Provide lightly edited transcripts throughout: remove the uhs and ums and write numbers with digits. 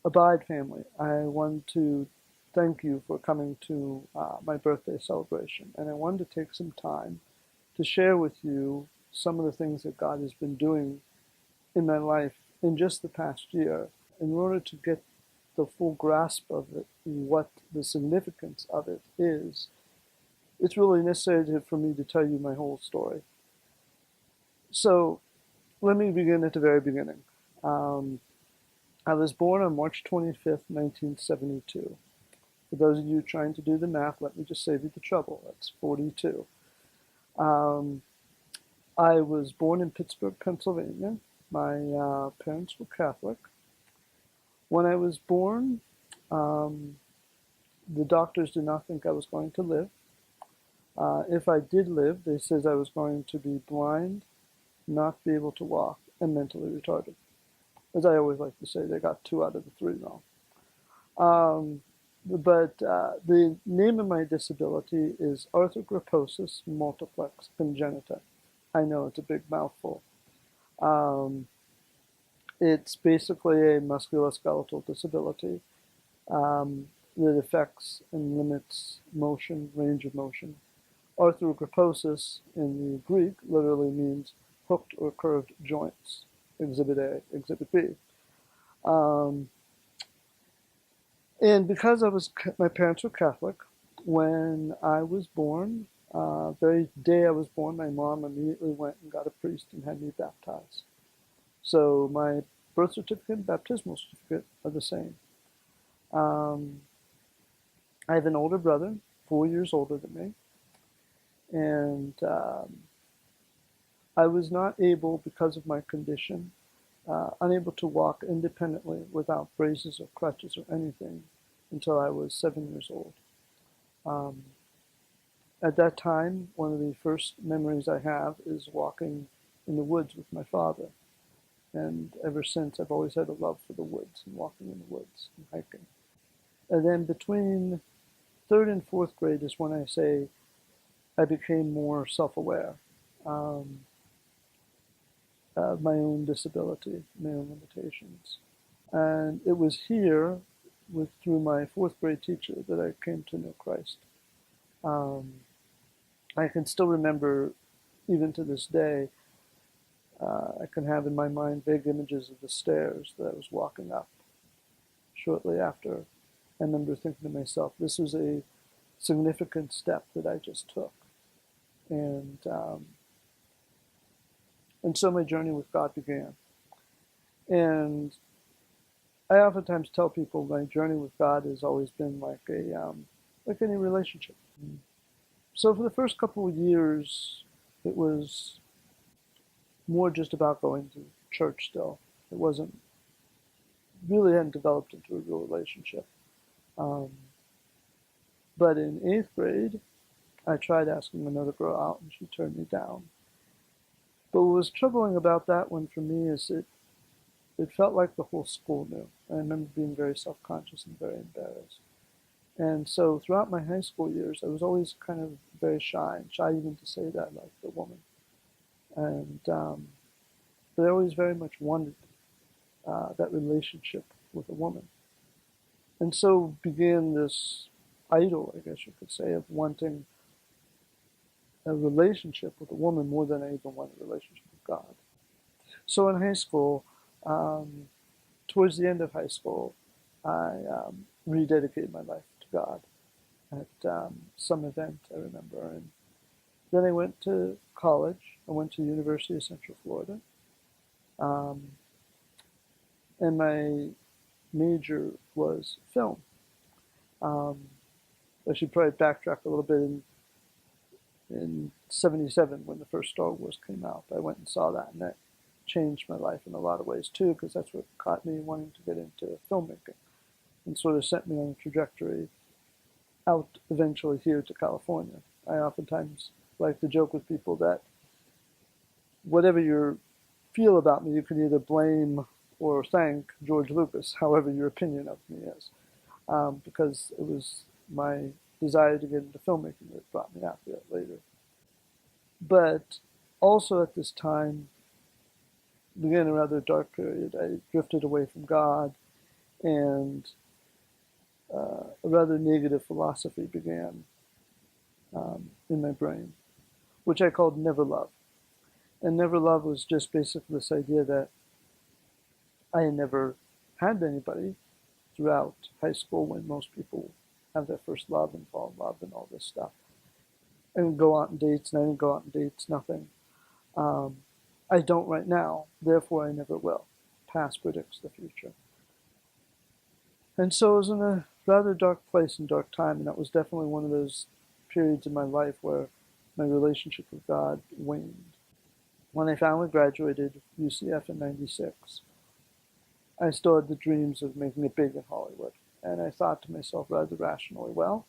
Abide family, I want to thank you for coming to my birthday celebration. And I wanted to take some time to share with you some of the things that God has been doing in my life in just the past year. In order to get the full grasp of it, what the significance of it is, it's really necessary for me to tell you my whole story. So let me begin at the very beginning. I was born on March 25th, 1972. For those of you trying to do the math, let me just save you the trouble. That's 42. Um, I was born in Pittsburgh, Pennsylvania. My parents were Catholic. When I was born, the doctors did not think I was going to live. If I did live, they said I was going to be blind, not be able to walk, and mentally retarded. As I always like to say, they got 2 out of the 3 wrong. But the name of my disability is arthrogryposis multiplex congenita. I know it's a big mouthful. It's basically a musculoskeletal disability that affects and limits motion, range of motion. Arthrogryposis in the Greek literally means hooked or curved joints. Exhibit A, Exhibit B. And because my parents were Catholic, when I was born, very day I was born, my mom immediately went and got a priest and had me baptized. So my birth certificate and baptismal certificate are the same. I have an older brother, 4 years older than me, and I was not able, because of my condition, unable to walk independently without braces or crutches or anything until I was 7 years old. At that time, one of the first memories I have is walking in the woods with my father. And ever since, I've always had a love for the woods and walking in the woods and hiking. And then between 3rd and 4th grade is when I say I became more self-aware of my own disability, my own limitations. And it was here, through my 4th grade teacher, that I came to know Christ. I can still remember, even to this day, I can have in my mind vague images of the stairs that I was walking up shortly after. I remember thinking to myself, this was a significant step that I just took. And so my journey with God began. And I oftentimes tell people my journey with God has always been like any relationship. So for the first couple of years, it was more just about going to church still. It wasn't, really hadn't developed into a real relationship. But in 8th grade, I tried asking another girl out and she turned me down. But what was troubling about that one for me is it felt like the whole school knew. I remember being very self-conscious and very embarrassed. And so throughout my high school years, I was always kind of very shy even to say that I liked a woman. And but I always very much wanted that relationship with a woman. And so began this idol, I guess you could say, of wanting a relationship with a woman more than I even wanted a relationship with God. So in high school, towards the end of high school, I rededicated my life to God at some event, I remember. And then I went to college. I went to the University of Central Florida. And my major was film. I should probably backtrack a little bit. In 77, when the first Star Wars came out, I went and saw that, and that changed my life in a lot of ways too, because that's what caught me wanting to get into filmmaking and sort of sent me on a trajectory out eventually here to California. I oftentimes like to joke with people that whatever you feel about me, you can either blame or thank George Lucas, however your opinion of me is, because it was my desire to get into filmmaking that brought me out there later. But also at this time began a rather dark period. I drifted away from God, and a rather negative philosophy began in my brain, which I called never love. And never love was just basically this idea that I had never had anybody throughout high school when most people have their first love and fall in love and all this stuff. And go out on dates, and I didn't go out on dates, nothing. Um, I don't right now, therefore I never will. Past predicts the future. And so I was in a rather dark place and dark time, and that was definitely one of those periods in my life where my relationship with God waned. When I finally graduated UCF in '96, I still had the dreams of making it big in Hollywood. And I thought to myself rather rationally, well,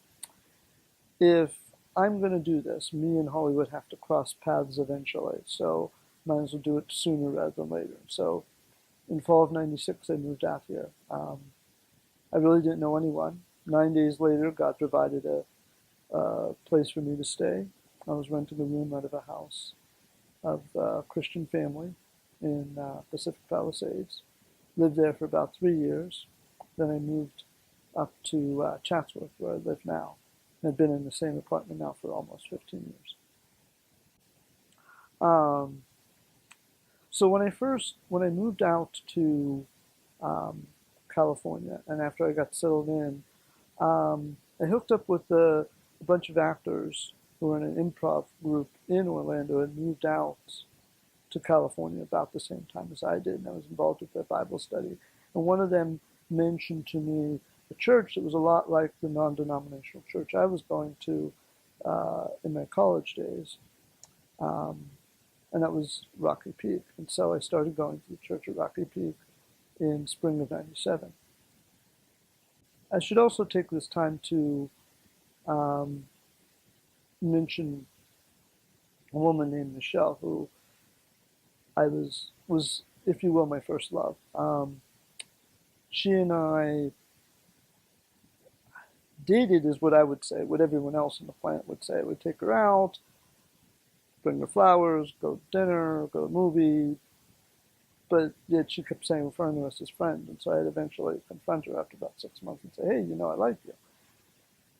if I'm going to do this, me and Hollywood have to cross paths eventually, so might as well do it sooner rather than later. So in fall of '96, I moved out here. I really didn't know anyone. 9 days later, God provided a place for me to stay. I was renting a room out of a house of a Christian family in Pacific Palisades. Lived there for about 3 years. Then I moved up to Chatsworth, where I live now. And I've been in the same apartment now for almost 15 years. So when I moved out to California, and after I got settled in, I hooked up with a bunch of actors who were in an improv group in Orlando and moved out to California about the same time as I did, and I was involved with their Bible study. And one of them mentioned to me a church that was a lot like the non-denominational church I was going to in my college days, and that was Rocky Peak. And so I started going to the church at Rocky Peak in spring of '97. I should also take this time to mention a woman named Michelle, who I was, if you will, my first love. She and I dated is what I would say, what everyone else on the planet would say. I would take her out, bring her flowers, go to dinner, go to a movie, but yet she kept saying, referring to us as friends, and so I had eventually confront her after about 6 months and say, hey, I like you.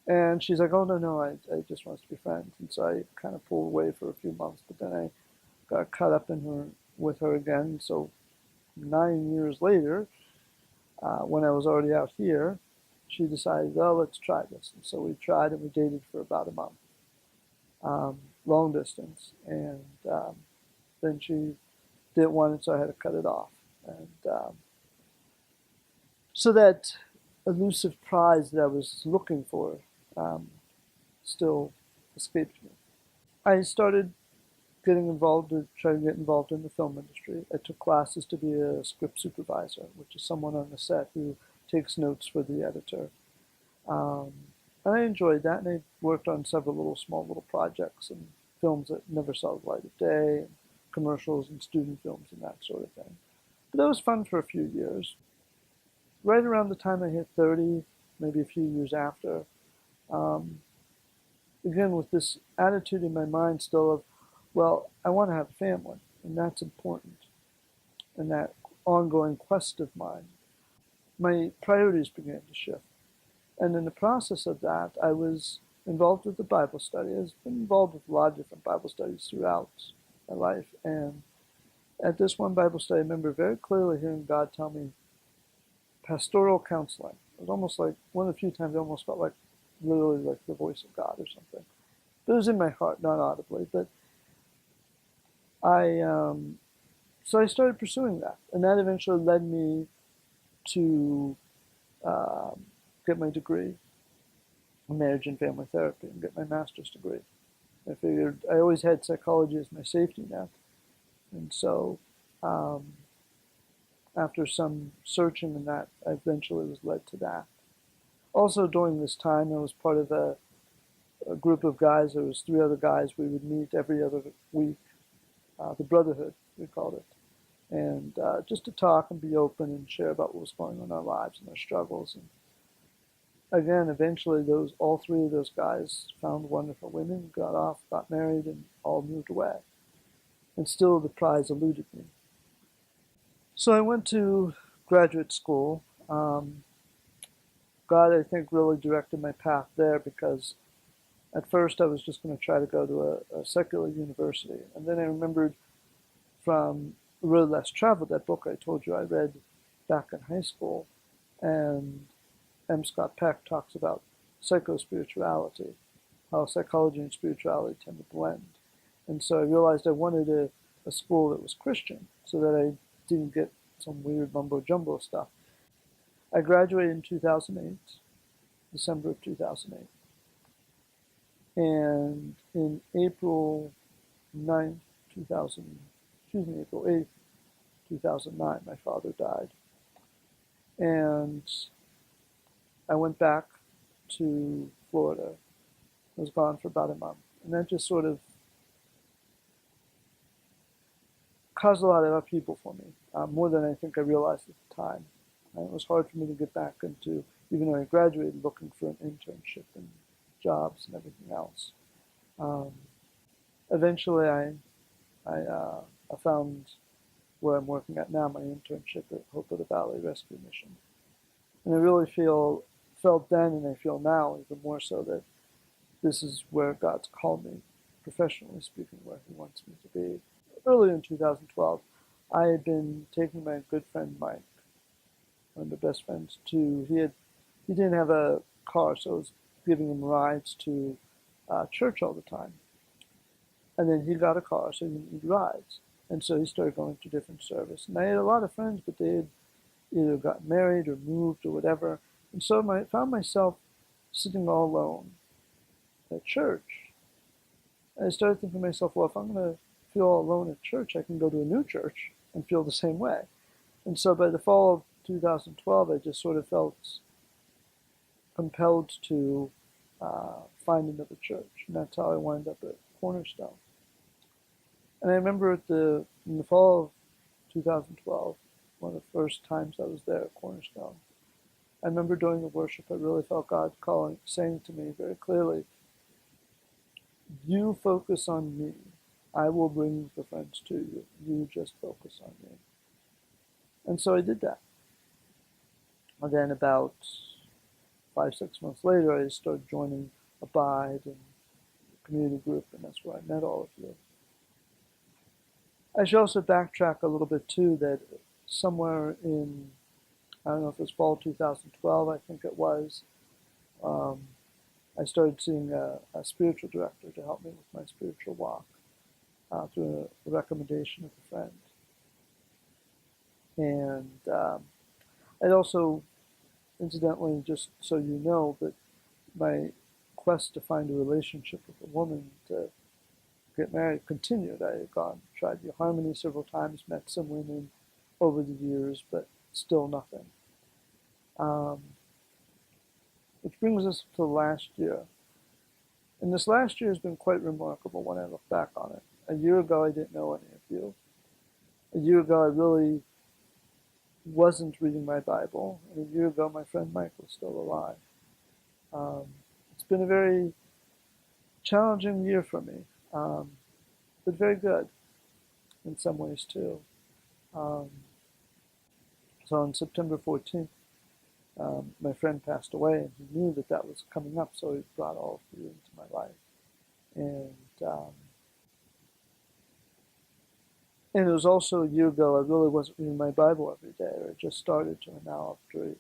And she's like, oh, no, I just want us to be friends. And so I kind of pulled away for a few months, but then I got caught up with her again. So 9 years later, when I was already out here, she decided, well, let's try this. And so we tried, and we dated for about a month, long distance. And then she didn't want it, so I had to cut it off. And so that elusive prize that I was looking for still escaped me. I started getting involved, to try to get involved in the film industry. I took classes to be a script supervisor, which is someone on the set who takes notes for the editor. And I enjoyed that, and I worked on several small little projects and films that never saw the light of day, and commercials and student films and that sort of thing. But that was fun for a few years. Right around the time I hit 30, maybe a few years after, again with this attitude in my mind still of, well, I want to have a family, and that's important. And that ongoing quest of mine, my priorities began to shift. And in the process of that, I was involved with the Bible study. I've been involved with a lot of different Bible studies throughout my life. And at this one Bible study, I remember very clearly hearing God tell me pastoral counseling. It was almost like one of the few times I almost felt like literally like the voice of God or something. But it was in my heart, not audibly. But so I started pursuing that, and that eventually led me to get my degree in marriage and family therapy and get my master's degree. I figured I always had psychology as my safety net, and so after some searching in that, I eventually was led to that. Also during this time, I was part of a group of guys. There was 3 other guys. We would meet every other week, the Brotherhood, we called it, and just to talk and be open and share about what was going on in our lives and our struggles. And again, eventually, all 3 of those guys found wonderful women, got off, got married, and all moved away. And still, the prize eluded me. So I went to graduate school Um, God, I think, really directed my path there because at first I was just going to try to go to a secular university. And then I remembered from Road Less Traveled, that book I told you I read back in high school, and M. Scott Peck talks about psychospirituality, how psychology and spirituality tend to blend. And so I realized I wanted a school that was Christian so that I didn't get some weird mumbo jumbo stuff. I graduated in 2008, December of 2008. And in April 9th, 2000, April 8th, 2009, my father died. And I went back to Florida. I was gone for about a month. And that just sort of caused a lot of upheaval for me, more than I think I realized at the time. And it was hard for me to get back into, even though I graduated, looking for an internship and jobs and everything else. Eventually, I found where I'm working at now, my internship at Hope of the Valley Rescue Mission. And I really felt then, and I feel now even more so, that this is where God's called me, professionally speaking, where He wants me to be. Early in 2012, I had been taking my good friend Mike, one of my best friends, he didn't have a car, so I was giving him rides to church all the time. And then he got a car, so he didn't need rides. And so he started going to different service. And I had a lot of friends, but they had either gotten married or moved or whatever. And so I found myself sitting all alone at church. And I started thinking to myself, well, if I'm going to feel all alone at church, I can go to a new church and feel the same way. And so by the fall of 2012, I just sort of felt compelled to find another church. And that's how I wound up at Cornerstone. And I remember in the fall of 2012, one of the first times I was there at Cornerstone, I remember during the worship, I really felt God saying to me very clearly, you focus on me. I will bring the friends to you. You just focus on me. And so I did that. And then about 5-6 months later, I started joining Abide and community group, and that's where I met all of you. I should also backtrack a little bit too, that somewhere in, I don't know if it was fall 2012, I think it was, I started seeing a spiritual director to help me with my spiritual walk through a recommendation of a friend. And I'd also, incidentally, just so you know, that my quest to find a relationship with a woman to get married continued. I had tried eHarmony several times, met some women over the years, but still nothing. Which brings us to last year. And this last year has been quite remarkable when I look back on it. A year ago, I didn't know any of you. A year ago, I really wasn't reading my Bible. And a year ago, my friend Mike was still alive. It's been a very challenging year for me, but very good in some ways too. So on September 14th, my friend passed away, and he knew that was coming up, so he brought all of you into my life. And it was also a year ago, I really wasn't reading my Bible every day, or I just started to, and now after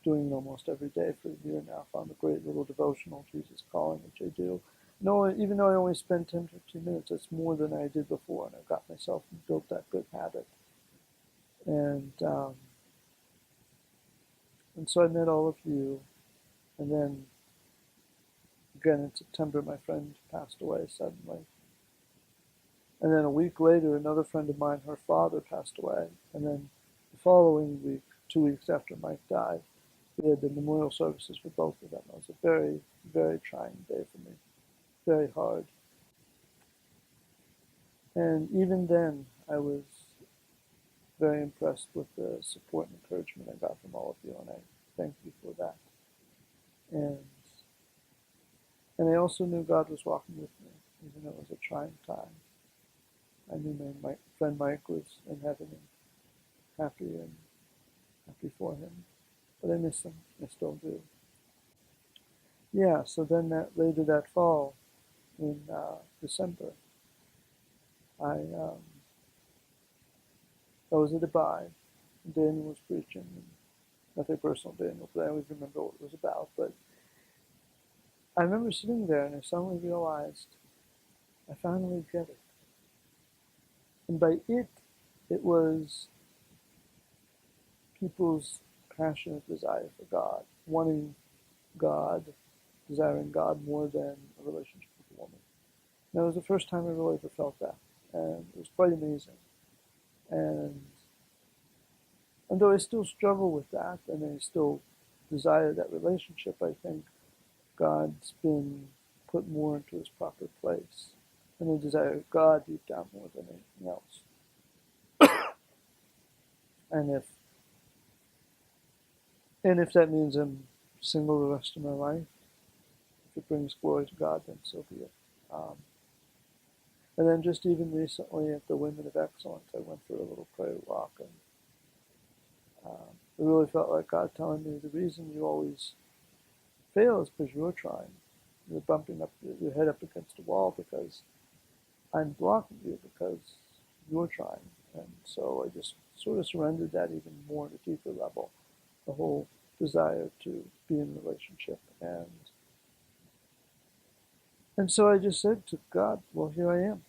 doing it almost every day for a year now, I found a great little devotional, Jesus Calling, which I do. No, even though I only spend 10, 15 minutes, it's more than I did before, and I got myself and built that good habit. And so I met all of you, and then again in September, my friend passed away suddenly. And then a week later, another friend of mine, her father passed away. And then the following week, 2 weeks after Mike died, we had the memorial services for both of them. It was a very, very trying day for me, very hard. And even then, I was very impressed with the support and encouragement I got from all of you, and I thank you for that. And I also knew God was walking with me, even though it was a trying time. I knew my friend Mike was in heaven and happy for him. but I miss them. I still do. Yeah, so then later that fall, in December, I I was at a Dubai. Daniel was preaching, and nothing personal, Daniel, but I always remember what it was about. But I remember sitting there, and I suddenly realized I finally get it. And by it was people's passionate desire for God, wanting God, desiring God more than a relationship with a woman. And that was the first time I really ever felt that, and it was quite amazing. And though I still struggle with that, and I still desire that relationship, I think God's been put more into his proper place. And I desire God deep down more than anything else. And if that means I'm single the rest of my life, if it brings glory to God, then so be it. Um, and then just even recently at the Women of Excellence, I went for a little prayer walk, and it really felt like God telling me the reason you always fail is because you're trying. You're bumping up your head up against a wall because I'm blocking you because you're trying. And so I just sort of surrendered that even more at a deeper level, the whole desire to be in a relationship. And so I just said to God, well, here I am.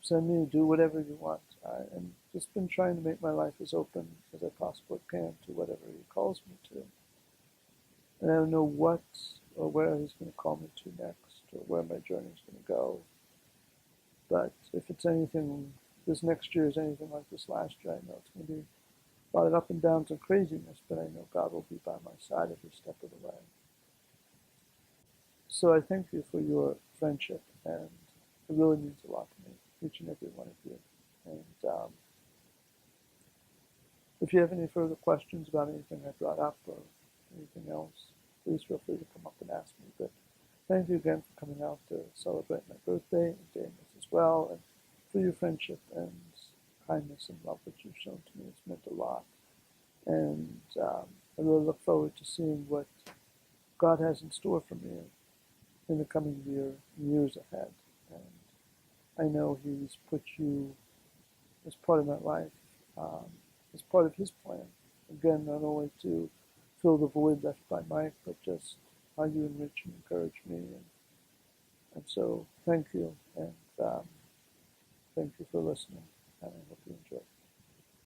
Send me, do whatever you want. I've just been trying to make my life as open as I possibly can to whatever he calls me to. And I don't know what or where he's going to call me to next or where my journey is going to go. But if it's anything, this next year is anything like this last year, I know it's going to be a lot of up and downs and craziness, but I know God will be by my side every step of the way. So I thank you for your friendship, and it really means a lot to me, each and every one of you. And if you have any further questions about anything I brought up or anything else, please feel free to come up and ask me. But thank you again for coming out to celebrate my birthday and Daniel's as well, and for your friendship and kindness and love that you've shown to me. It's meant a lot. And I really look forward to seeing what God has in store for me in the coming years ahead. And I know he's put you as part of my life, as part of his plan. Again, not only to fill the void left by Mike, but just how you enrich and encourage me. And so thank you, and thank you for listening, and I hope you enjoy.